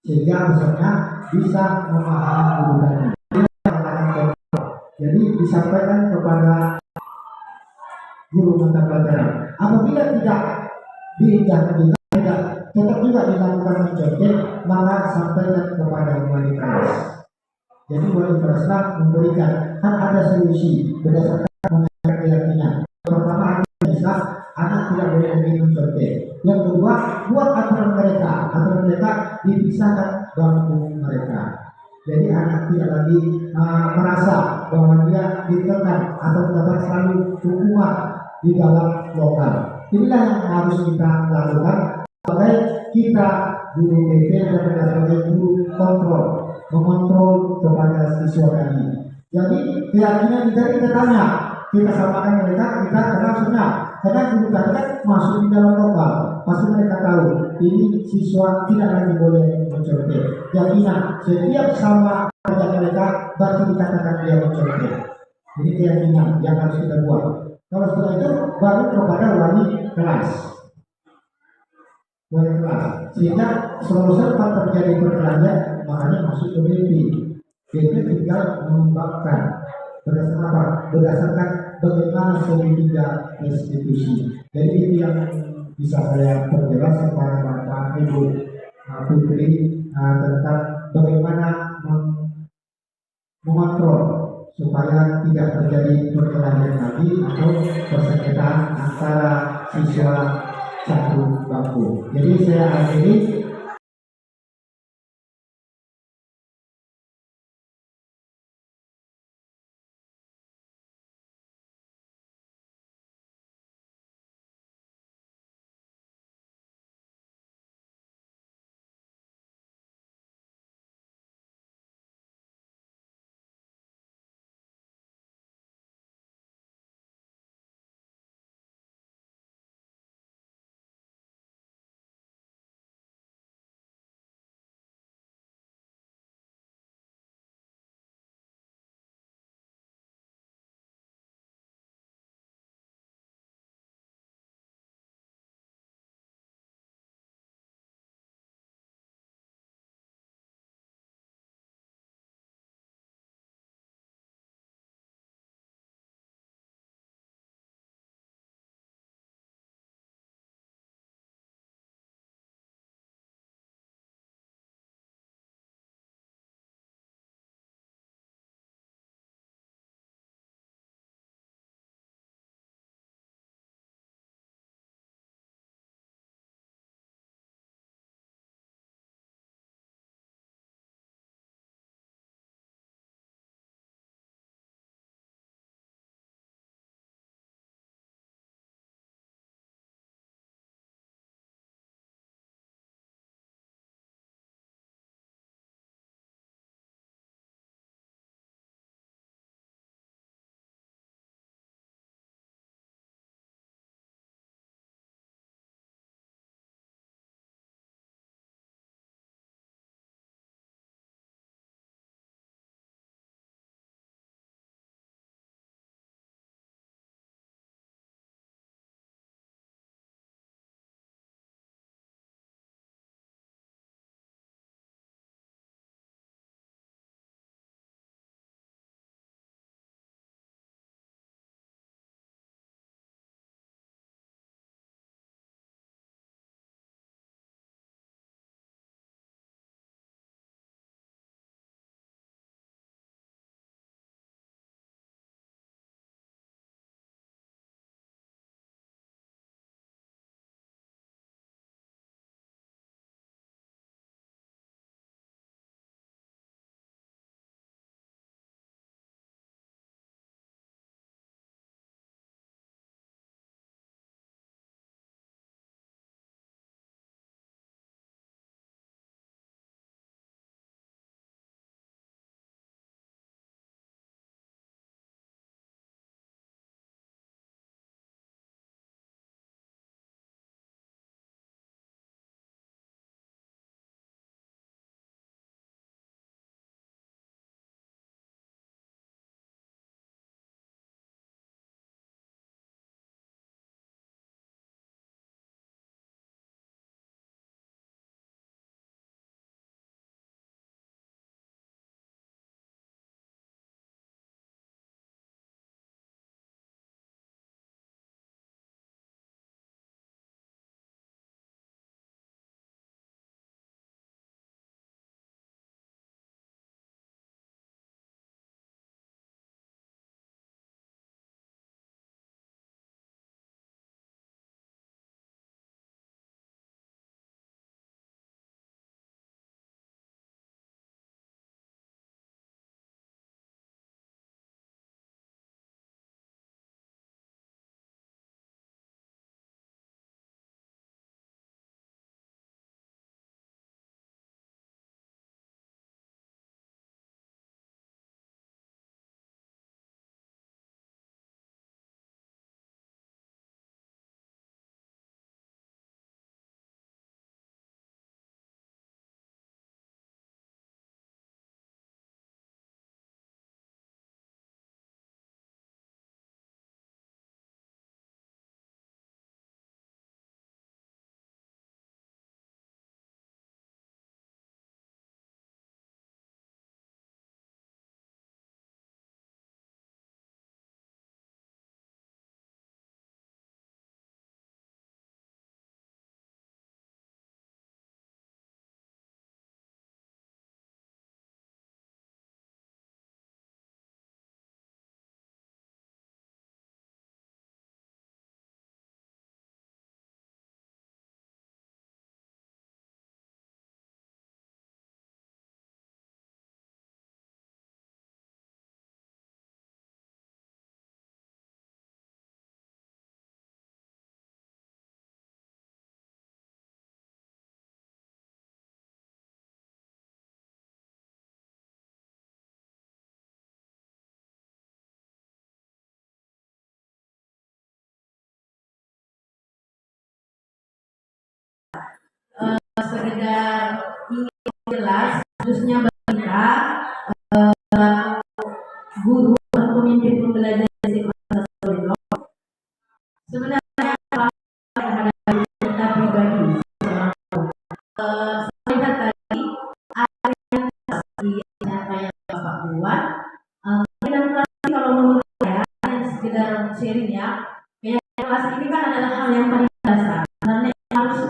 sehingga misalnya bisa memahami guru tadi. Jadi disampaikan kepada guru mata pelajaran. Apabila tidak tetap juga dilakukan mencontek, maka sampaikan kepada wali kelas. Jadi wali kelaslah memberikan, kan ada solusi berdasarkan mengenai keyakinan. Pertama, bisa anak tidak boleh lagi mencontek. Yang kedua, buat aturan mereka dipisahkan bangku mereka. Jadi anak tidak lagi merasa bahwa dia ditekan atau mendapat selalu hukuman di dalam lokal. Inilah yang harus kita lakukan sebagai kita guru BP dan sebagai guru kontrol, mengontrol kepada siswa kami. Jadi keyakinan kita tanya, kita samakan mereka, kita kenal semua. Karena guru kami kan masuk di dalam lokal, pasti mereka tahu ini siswa tidak lagi boleh mencontek. Keyakinan setiap sama kerja mereka berarti dikatakan dia mencontek. Ini keyakinan yang harus kita buat. Kalau setelah itu baru kepada wali kelas. Wali kelas. Sehingga selalu sempat terjadi perkelahian, makanya masuk ke BP. BP tinggal mengembangkan berdasarkan apa? Berdasarkan bagaimana segitiga restitusi. Jadi itu yang bisa saya perjelas kepada Bapak Ibu Putri tentang bagaimana mengontrol supaya tidak terjadi perkelahian lagi atau persengketaan antara siswa satu bangku. Jadi saya akhiri sekedar ingin jelas, khususnya bagi kita guru atau pemimpin pembelajaran SMA Sastrono, sebenarnya terhadap kita pribadi. Saya lihat tadi ada yang nyata yang Bapak buat. Dan kalau menurut saya, yang sekedar sharing ya, kelas ini kan adalah hal yang paling dasar. Karena yang harus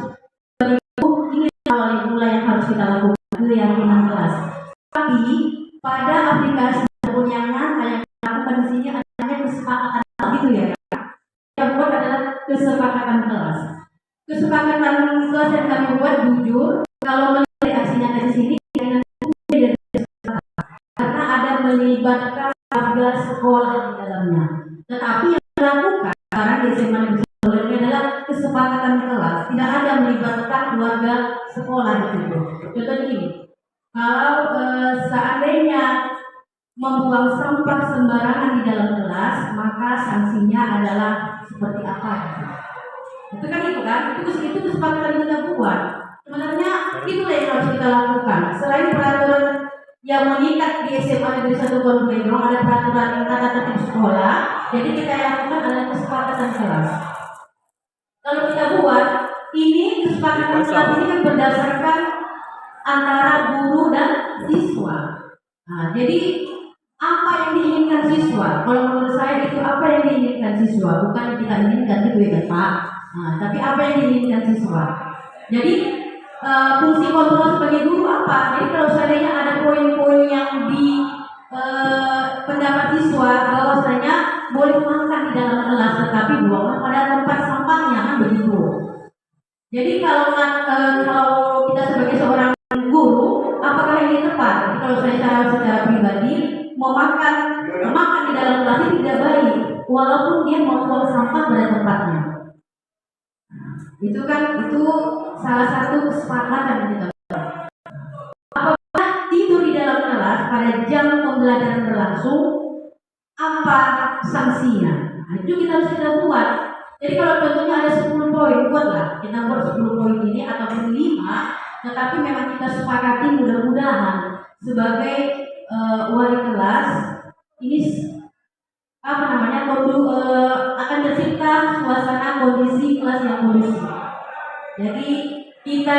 ini awal mulai yang harus kita lakukan itu keyakinan kelas. Tapi pada aplikasi pengunyangan yang dilakukan di sini adanya kesepakatan gitu ya. Yang buat adalah kesepakatan kelas. Kesepakatan kelas yang kami buat jujur kalau melihat aksi nyata di sini karena ada melibatkan warga sekolah di dalamnya. Tetapi yang dilakukan sekarang di SMA Negeri Solo ini adalah kesepakatan kelas, tidak ada melibatkan warga sekolah di situ. Contoh gini, kalau seandainya membuang sampah sembarangan di dalam kelas, maka sanksinya adalah seperti apa? Itu kesepakatan kita buat. Sebenarnya itulah yang harus kita lakukan. Selain peraturan yang mengikat di SMA Negeri 1 Pondok, ada peraturan tata tertib sekolah. Jadi kita lakukan adalah kesepakatan kelas. Kalau kita buat ini kesepakatan kelas ini kan berdasarkan antara guru dan siswa. Nah, jadi apa yang diinginkan siswa? Kalau menurut saya itu apa yang diinginkan siswa, bukan yang kita inginkan itu ya Pak. Nah, tapi apa yang diinginkan siswa? Jadi fungsi kontrol sebagai guru apa? Jadi kalau seandainya ada poin-poin yang di pendapat siswa bahwasanya boleh makan di dalam kelas tetapi buang pada tempat sampahnya kan begitu. Jadi kalau kita sebagai seorang guru, apakah ini tepat? Jadi kalau saya secara pribadi memakan di dalam kelas itu tidak baik, walaupun dia membuang sampah pada tempatnya. Itu salah satu kesepakatan kita. Apabila tidur di dalam kelas pada jam pembelajaran berlangsung, apa sanksinya? Nah, itu kita buat. Jadi kalau contohnya ada 10 poin, buatlah kita buat 10 poin ini ataupun 5, tetapi memang kita sepakati mudah-mudahan sebagai wali kelas ini akan tercipta suasana kondisi kelas yang kondusif. Jadi kita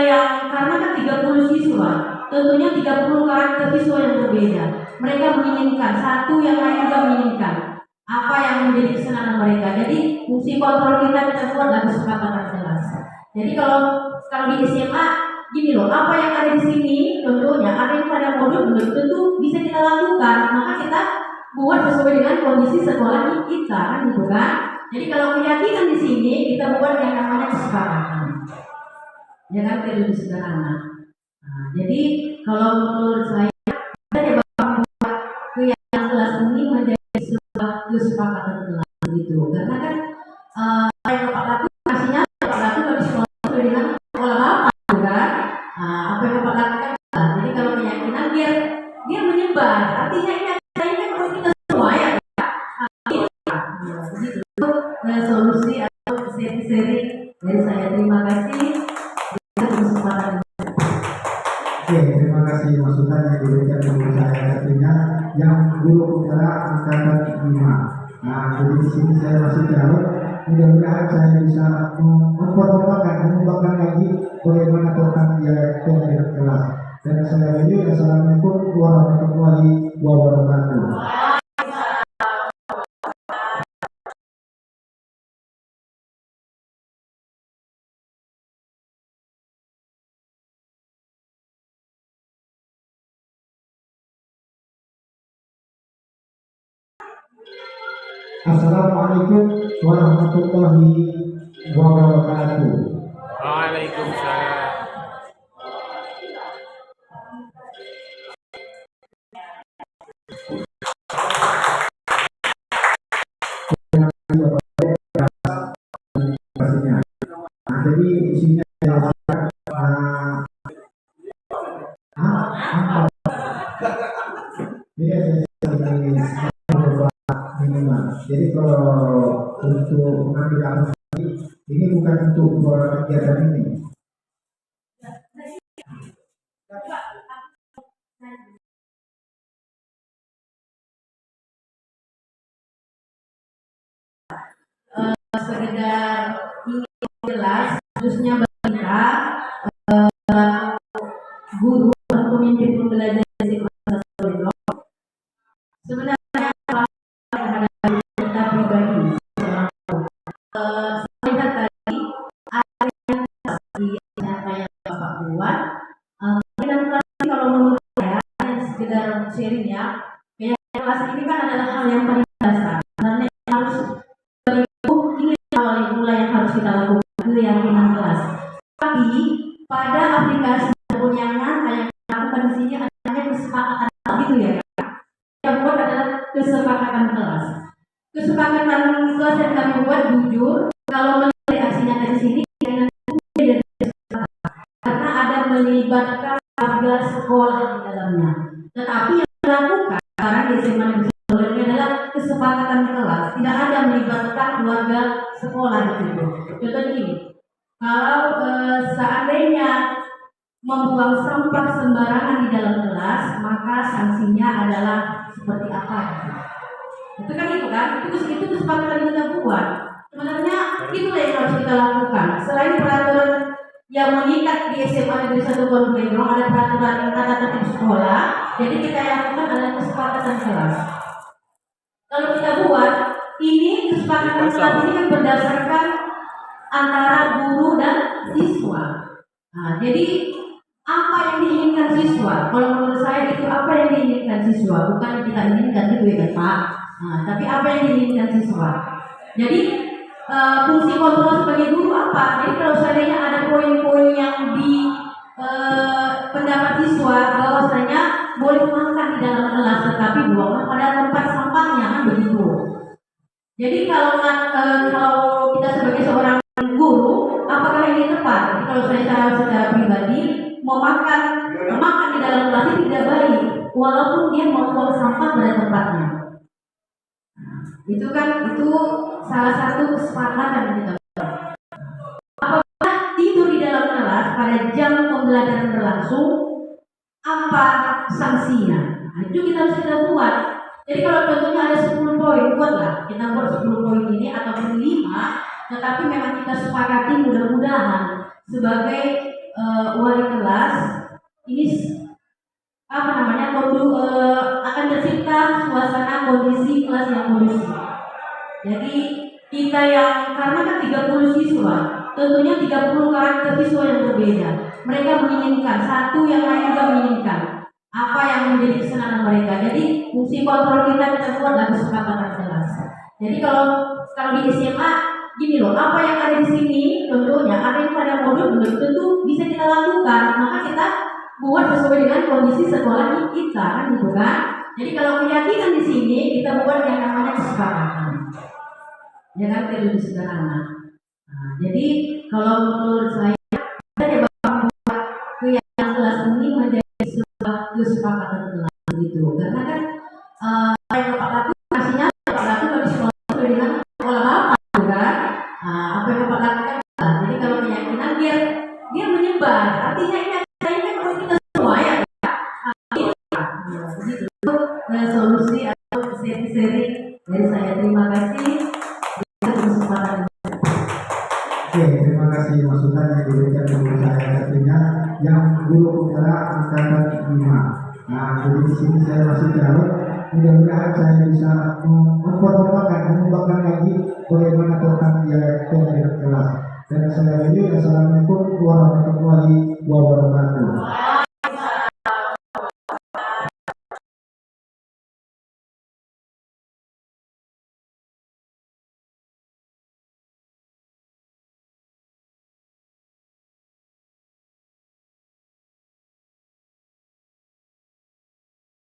karena kan 30 siswa, tentunya 30 karakter siswa yang berbeda. Mereka menginginkan satu, yang lain juga menginginkan apa yang menjadi kesenangan mereka. Jadi fungsi kontrol kita buat dalam kesepakatan kelas. Jadi kalau di SMA gini loh, apa yang ada di sini, contohnya ada yang pada modul belum tentu bisa kita lakukan, maka kita buat sesuai dengan kondisi sekolah kita, kan gitu kan? Jadi kalau keyakinan di sini kita buat yang namanya kesepakatan. Ya kan, lebih sederhana. Nah, jadi kalau menurut saya Bapak buat keyakinan kelas ini menjadi sebuah kesepakatan kelas gitu. Karena kan yang Bapak lakukan pastinya Bapak lakukan di sekolah sesuai dengan sekolah Bapak, kan? Apa yang Bapak lakukan? Jadi kalau keyakinan biar dia menyebar, artinya ini harus kita semua ya. Begitu solusi atau seri dari saya. Terima kasih. Oke, terima kasih masukan yang diberikan kepada saya. Artinya yang guru penggerak angkatan 5. Nah, jadi di sini saya masih jauh. Mudah-mudahan saya bisa mengembangkan lagi bagaimana tentang kegiatan kelas. Dan saya ini assalamualaikum warahmatullahi wabarakatuh. Assalamualaikum warahmatullahi wabarakatuh. Waalaikumsalam. Jadi isinya jadi kalau untuk mengambil alih ini bukan untuk kegiatan ini. sekedar ingin jelas, khususnya bagi kita guru atau pemimpin pembelajaran SMA Sastrono, sebenarnya terhadap kita pribadi. Saya lihat tadi ada yang Bapak buat. Dan kalau menurut saya, yang sekedar sharing ya, kelas ini kan adalah hal yang paling dasar. Karena yang harus ini awal mulai yang harus kita lakukan keyakinan kelas. Tapi pada aplikasi pengunyangan yang dilakukan di sini adanya kesepakatan gitu ya. Yang buat adalah kesepakatan kelas. Kesepakatan kelas yang kami buat jujur kalau melihat aksinya dari sini karena ada melibatkan warga sekolah di dalamnya. Tetapi yang dilakukan sekarang di SMA ini adalah kesepakatan kelas, tidak ada melibatkan warga sekolah di situ. Contoh ini, kalau seandainya membuang sampah sembarangan di dalam kelas, maka sanksinya adalah seperti apa? Itu kan, itu kesepakatan kita buat. Sebenarnya itulah yang harus kita lakukan. Selain peraturan yang mengikat di SMA Negeri 1 Pondok, ada peraturan tata tertib sekolah. Jadi kita lakukan adalah kesepakatan kelas. Kalau kita buat ini kesepakatan kelas ini kan berdasarkan antara guru dan siswa. Nah, jadi apa yang diinginkan siswa? Kalau menurut saya itu apa yang diinginkan siswa, bukan yang kita inginkan gitu ya Pak. Nah, tapi apa yang diinginkan siswa? Jadi fungsi kontrol sebagai guru apa? Jadi kalau seandainya ada poin-poin yang di pendapat siswa bahwasanya boleh makan di dalam kelas tetapi buanglah pada tempat sampahnya kan begitu. Jadi kalau kita sebagai seorang guru, apakah ini tepat? Jadi kalau saya secara pribadi makan di dalam kelas itu tidak baik, walaupun dia membuang sampah pada tempatnya. Itu salah satu kesepakatan yang kita buat. Apabila tidur di dalam kelas pada jam pembelajaran berlangsung, apa sanksinya? Nah, itu kita buat. Jadi kalau contohnya ada 10 poin, buatlah kita buat 10 poin ini ataupun 5, tetapi memang kita sepakati mudah-mudahan sebagai wali kelas ini akan tercipta suasana kondisi kelas yang kondusif. Jadi kita karena kan 30 siswa, tentunya 30 karakter siswa yang berbeda. Mereka menginginkan satu, yang lain juga menginginkan apa yang menjadi kesenangan mereka. Jadi fungsi kontrol kita buatlah kesepakatan kelas. Jadi kalau di SMA gini loh, apa yang ada di sini, contohnya ada yang pada modul belum tentu bisa kita lakukan, maka kita buat sesuai dengan kondisi sekolah kita kan gitu kan. Jadi kalau keyakinan di sini kita buat yang namanya kesepakatan. Ya kan, lebih sederhana. Nah, jadi kalau menurut saya kita coba membuat keyakinan kelas ini menjadi sebuah kesepakatan kelas gitu. Karena kan yang Bapak lakukan pastinya Bapak lakukan di sekolah sesuai dengan sekolah Bapak kan. Apa yang Bapak lakukan. Jadi kalau keyakinan dia menyebar. Artinya ini kalau kita semua ya. Begitu. Solusi atau seri dari saya. Terima kasih. Oke, terima kasih masukan yang diberikan kepada saya. Artinya yang guru putra angkatan 5. Nah, jadi di sini saya masih jauh. Mudah-mudahan saya bisa mengembangkan lagi bagaimana tentang kelas. Dan saya ini assalamualaikum warahmatullahi wabarakatuh.